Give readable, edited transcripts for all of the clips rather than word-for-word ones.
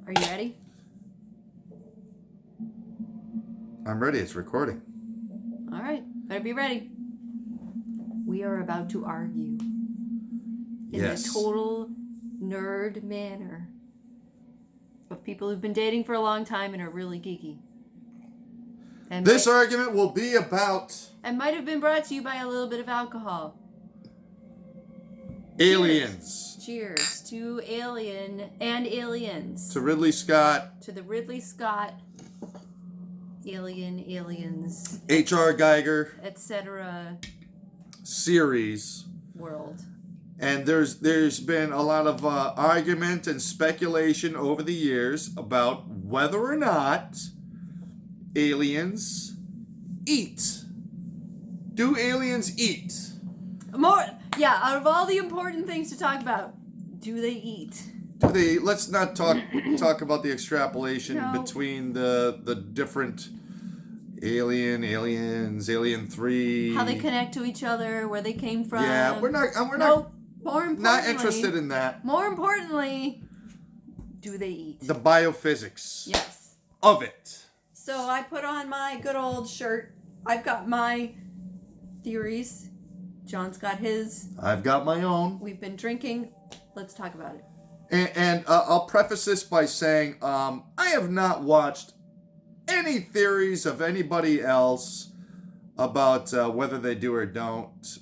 Are you ready? I'm ready. It's recording. All right. Better be ready. We are about to argue in the total nerd manner of people who've been dating for a long time and are really geeky. And this argument will be about... And might have been brought to you by a little bit of alcohol. Aliens. Cheers to Alien and Aliens. To Ridley Scott. To the Ridley Scott Aliens, H.R. Geiger, etc. series world. And there's been a lot of argument and speculation over the years about whether or not aliens eat. Do aliens eat? Out of all the important things to talk about, do they eat? Do they? Let's not talk about the extrapolation between the different aliens, Alien 3. How they connect to each other, where they came from. Yeah, we're not more importantly, not interested in that. More importantly, do they eat? The biophysics. Yes. Of it. So I put on my good old shirt. I've got my theories. John's got his. I've got my own. We've been drinking. Let's talk about it. And I'll preface this by saying I have not watched any theories of anybody else about whether they do or don't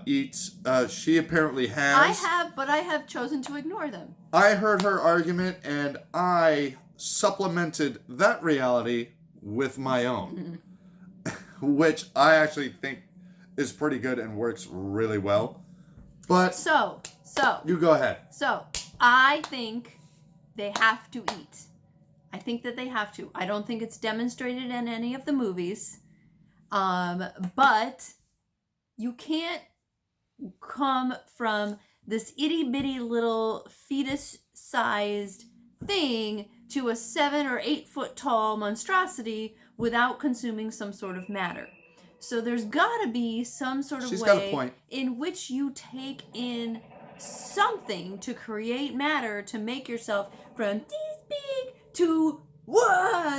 eat. She apparently has. I have, but I have chosen to ignore them. I heard her argument, and I supplemented that reality with my own, which I actually think is pretty good and works really well. But so you go ahead. So I think they have to eat. I think that they have to. I don't think it's demonstrated in any of the movies. But you can't come from this itty-bitty little fetus-sized thing to a 7 or 8 foot tall monstrosity without consuming some sort of matter. So there's got to be some sort of way in which you take in something to create matter to make yourself from this big to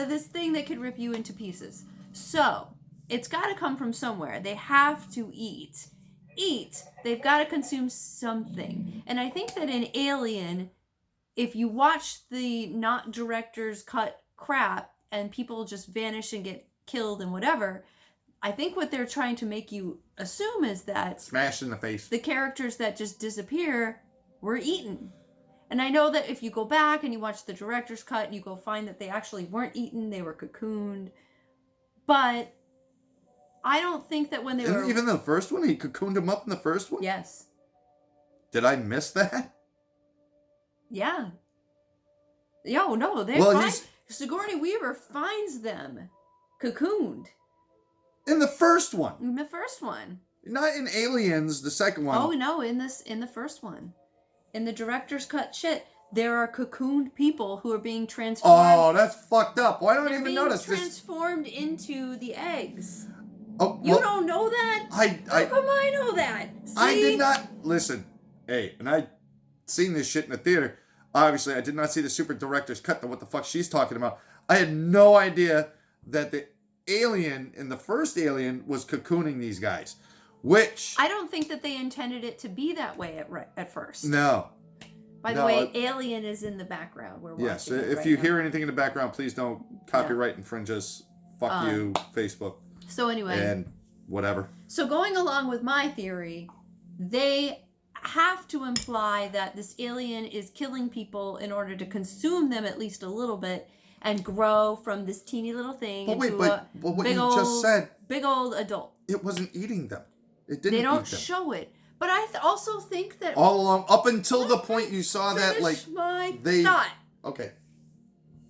this thing that could rip you into pieces. So it's got to come from somewhere. They have to eat. They've got to consume something. And I think that in Alien, if you watch the not director's cut crap and people just vanish and get killed and whatever, I think what they're trying to make you assume is that smashed in the face. The characters that just disappear were eaten. And I know that if you go back and you watch the director's cut, you go find that they actually weren't eaten, they were cocooned. But I don't think that when they were... Even the first one? He cocooned him up in the first one? Yes. Did I miss that? Yeah. No, Sigourney Weaver finds them cocooned. In the first one? In the first one. Not in Aliens, the second one. Oh, no, in the first one. In the director's cut shit, there are cocooned people who are being transformed. Oh, that's fucked up. Why don't I even notice this? They're transformed into the eggs. Oh, you don't know that? How come I know that? See? I did not. Listen, hey, and I seen this shit in the theater. Obviously, I did not see the super director's cut. What the fuck she's talking about? I had no idea that the alien in the first Alien was cocooning these guys, which I don't think that they intended it to be that way at first. No. By the way, Alien is in the background. We're watching. Yes, if you hear anything in the background, please don't copyright infringe us. Fuck you, Facebook. So anyway, and whatever. So going along with my theory, they have to imply that this alien is killing people in order to consume them at least a little bit and grow from this teeny little thing into but what you just said, big old adult. It wasn't eating them. It didn't. They don't eat them. show it. But I also think that all along, up until the point you saw that, like they thought. Okay.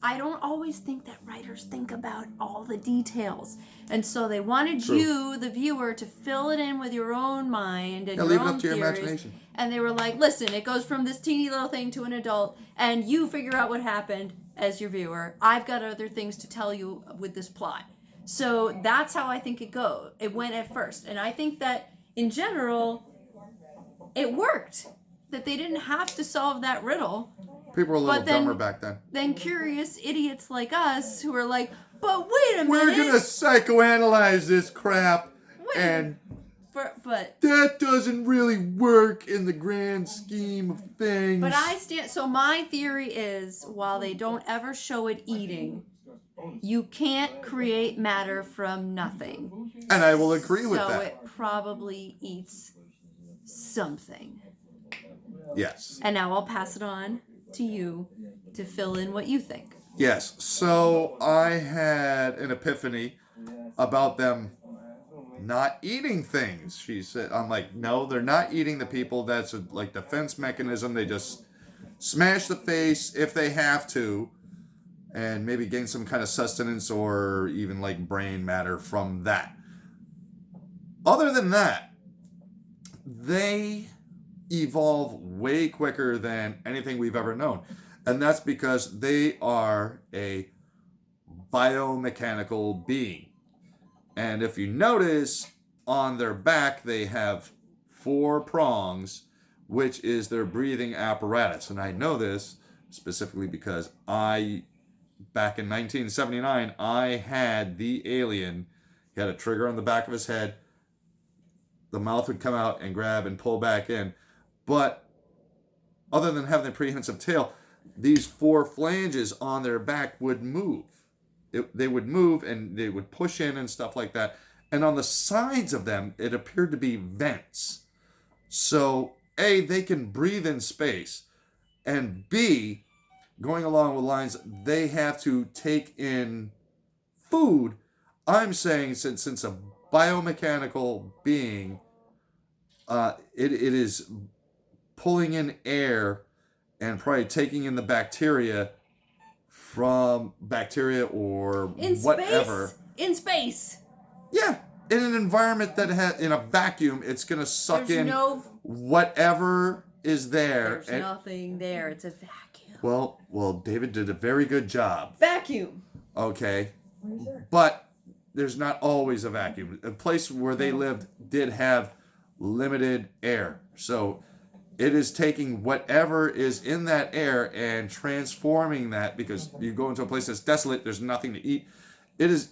I don't always think that writers think about all the details. And so they wanted you, the viewer, to fill it in with your own mind and your leave own it up to theories. your imagination. And they were like, listen, it goes from this teeny little thing to an adult, and you figure out what happened as your viewer. I've got other things to tell you with this plot. So that's how I think it went at first. And I think that, in general, it worked. That they didn't have to solve that riddle People were a little But then- dumber back then. Then curious idiots like us who are like, but wait a minute. We're gonna psychoanalyze this crap, Wait. and But that doesn't really work in the grand scheme of things. so my theory is, while they don't ever show it eating, you can't create matter from nothing. And I will agree with So that. it probably eats something. Yes. And now I'll pass it on to you to fill in what you think. Yes. So I had an epiphany about them not eating things. She said, I'm like, no, they're not eating the people. That's a like defense mechanism. They just smash the face if they have to, and maybe gain some kind of sustenance or even like brain matter from that. Other than that, they evolve way quicker than anything we've ever known. And that's because they are a biomechanical being. And if you notice, on their back, they have 4 prongs, which is their breathing apparatus. And I know this specifically because back in 1979, I had the alien. He had a trigger on the back of his head. The mouth would come out and grab and pull back in. But other than having the prehensile tail, these 4 flanges on their back would move. They would move and they would push in and stuff like that. And on the sides of them, it appeared to be vents. So, A, they can breathe in space. And B, going along with lines, they have to take in food. I'm saying since a biomechanical being, it is pulling in air and probably taking in the bacteria from bacteria or whatever. In space. Yeah, in an environment that has in a vacuum, it's gonna suck There's in whatever is there. There's nothing there. It's a vacuum. Well, David did a very good job. Vacuum. Okay, but there's not always a vacuum. A place where they lived did have limited air, so it is taking whatever is in that air and transforming that, because you go into a place that's desolate, there's nothing to eat. It is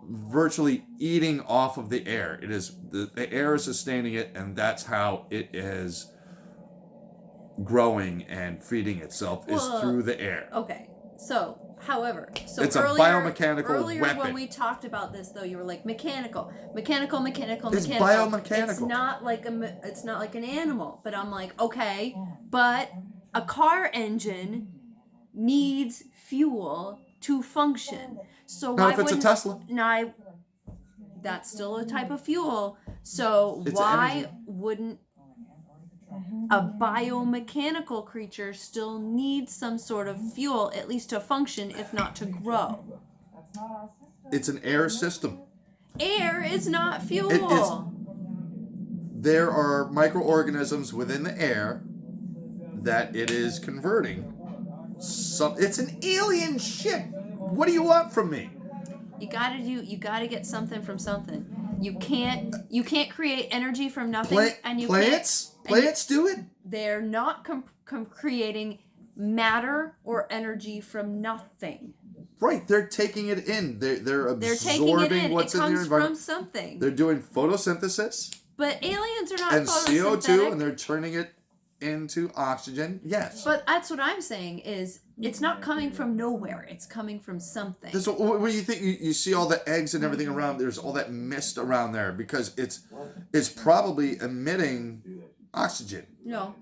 virtually eating off of the air. It is the air is sustaining it, and that's how it is growing and feeding itself is through the air. Okay. So, however, it's a biomechanical earlier weapon. When we talked about this, though, you were like mechanical. It's biomechanical. It's not like an animal. But I'm like, okay, but a car engine needs fuel to function. So Not if it's a Tesla. That's still a type of fuel. So It's why energy. wouldn't a biomechanical creature still need some sort of fuel, at least to function, if not to grow? It's an air system. Air is not fuel. It is. There are microorganisms within the air that it is converting. It's an alien shit. What do you want from me? You gotta get something from something. You can't create energy from nothing. Plants do it. They're not creating matter or energy from nothing. Right, they're taking it in. They're absorbing taking it in. what's it in their comes environment. from something. They're doing photosynthesis But aliens are not and photosynthetic. CO2, and they're turning it into oxygen. Yes. But that's what I'm saying is it's not coming from nowhere. It's coming from something. What do you think? You see all the eggs and everything around. There's all that mist around there because it's probably emitting oxygen. No.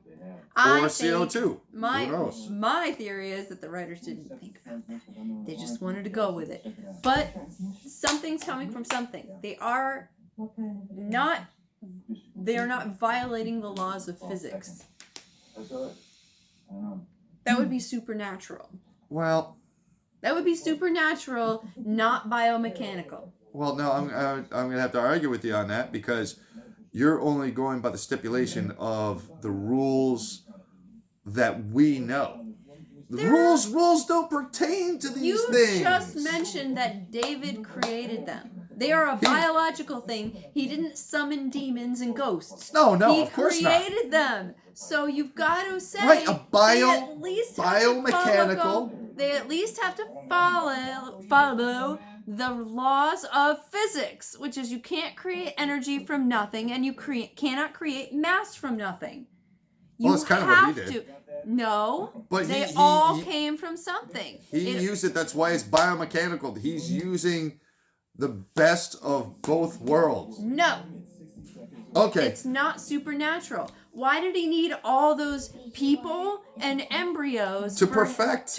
Or CO2. Who knows? My theory is that the writers didn't think about that. They just wanted to go with it. But something's coming from something. They are not violating the laws of physics. That would be supernatural. Well. That would be supernatural, not biomechanical. Well, no, I'm going to have to argue with you on that because you're only going by the stipulation of the rules that we know. The rules don't pertain to these things. You just mentioned that David created them. They are a biological thing. He didn't summon demons and ghosts. No, He of course not. created them. So you've got to say, Right, a biomechanical. They at least have to follow the laws of physics, which is you can't create energy from nothing, and you cannot create mass from nothing. Well, that's kind of what he did. No, but they all came from something. He used it. That's why it's biomechanical. He's using the best of both worlds. No. Okay. It's not supernatural. Why did he need all those people and embryos to perfect?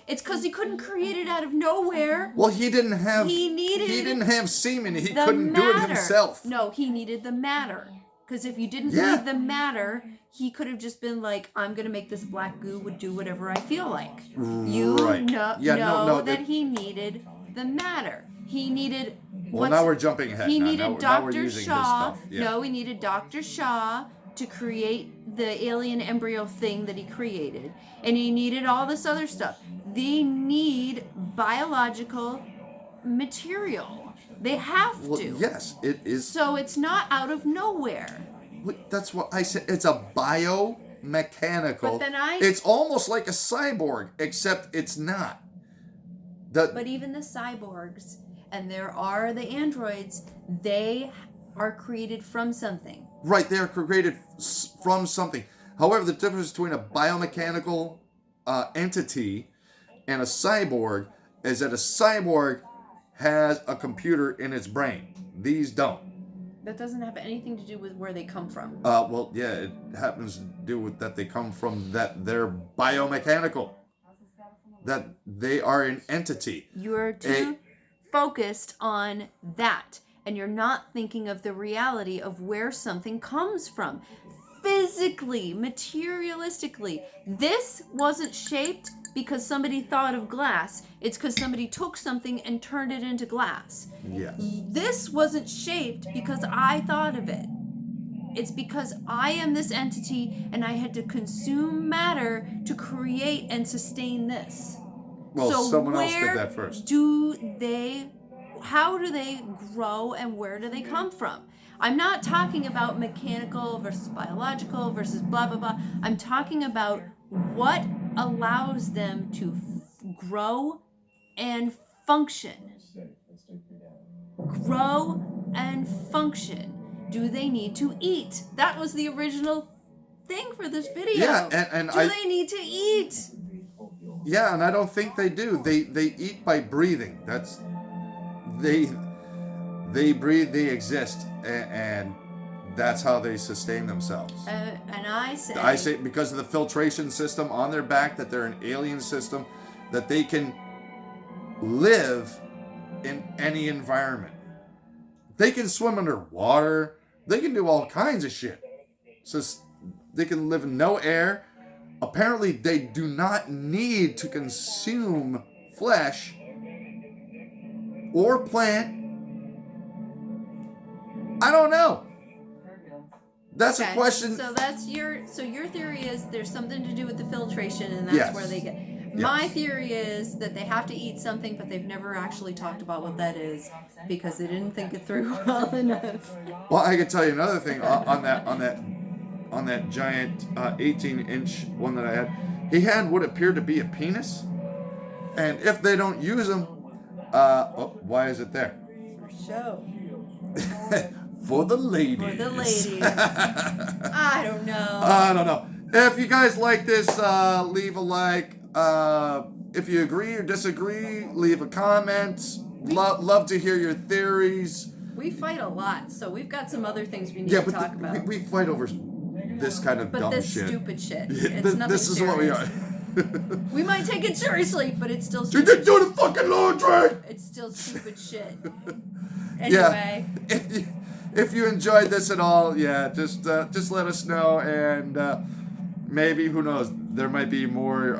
It's because he couldn't create it out of nowhere. Well, he didn't have. He didn't have semen. He couldn't do it himself. No, he needed the matter. Because if you didn't need the matter, he could have just been like, I'm going to make this black goo would do whatever I feel like. You know that he needed the matter. He needed... Well, now we're jumping ahead. He needed Dr. Shaw. Yeah. No, he needed Dr. Shaw to create the alien embryo thing that he created. And he needed all this other stuff. They need biological material. They have to. Yes, it is. So it's not out of nowhere. That's what I said. It's a biomechanical. But then It's almost like a cyborg, except it's not. But even the cyborgs, and there are the androids, they are created from something. Right, they are created from something. However, the difference between a biomechanical entity and a cyborg is that a cyborg has a computer in its brain. These don't. That doesn't have anything to do with where they come from. Well, yeah, it happens to do with that they come from that they're biomechanical. That they are an entity. You're too focused on that, and you're not thinking of the reality of where something comes from. Physically, materialistically. This wasn't shaped because somebody thought of glass. It's because somebody took something and turned it into glass. Yes. This wasn't shaped because I thought of it. It's because I am this entity and I had to consume matter to create and sustain this. Well, so someone else did that first. How do they grow and where do they come from? I'm not talking about mechanical versus biological versus blah, blah, blah. I'm talking about what allows them to grow and function. Grow and function. Do they need to eat? That was the original thing for this video. Yeah, and do they need to eat? Yeah, and I don't think they do. They eat by breathing. That's they breathe, they exist, and that's how they sustain themselves. And I say because of the filtration system on their back, that they're an alien system, that they can live in any environment. They can swim underwater. They can do all kinds of shit. So they can live in no air. Apparently, they do not need to consume flesh or plant. I don't know. That's a question. So your theory is there's something to do with the filtration, and that's where they get. My theory is that they have to eat something, but they've never actually talked about what that is because they didn't think it through well enough. Well, I can tell you another thing on that giant 18-inch one that I had. He had what appeared to be a penis, and if they don't use them, why is it there? For show. For the ladies. For the ladies. I don't know. I don't know. If you guys like this, leave a like. If you agree or disagree, leave a comment. Love to hear your theories. We fight a lot, so we've got some other things we need to talk about. We fight over this kind of dumb this shit. Stupid shit. It's nothing this is serious. what we are. We might take it seriously, but it's still You stupid. didn't do the fucking laundry! It's still stupid shit. Anyway. Yeah. If you enjoyed this at all, just let us know, and maybe, who knows, there might be more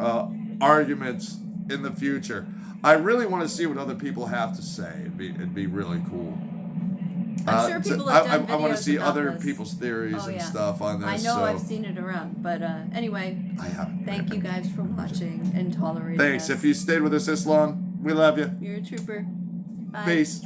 arguments in the future. I really want to see what other people have to say. It'd be really cool. I'm sure people have done videos I want to see about other this. people's theories and stuff on this. I know I've seen it around, but anyway. I haven't. Thank you guys for watching and tolerating Thanks. us. If you stayed with us this long, we love you. You're a trooper. Bye. Peace.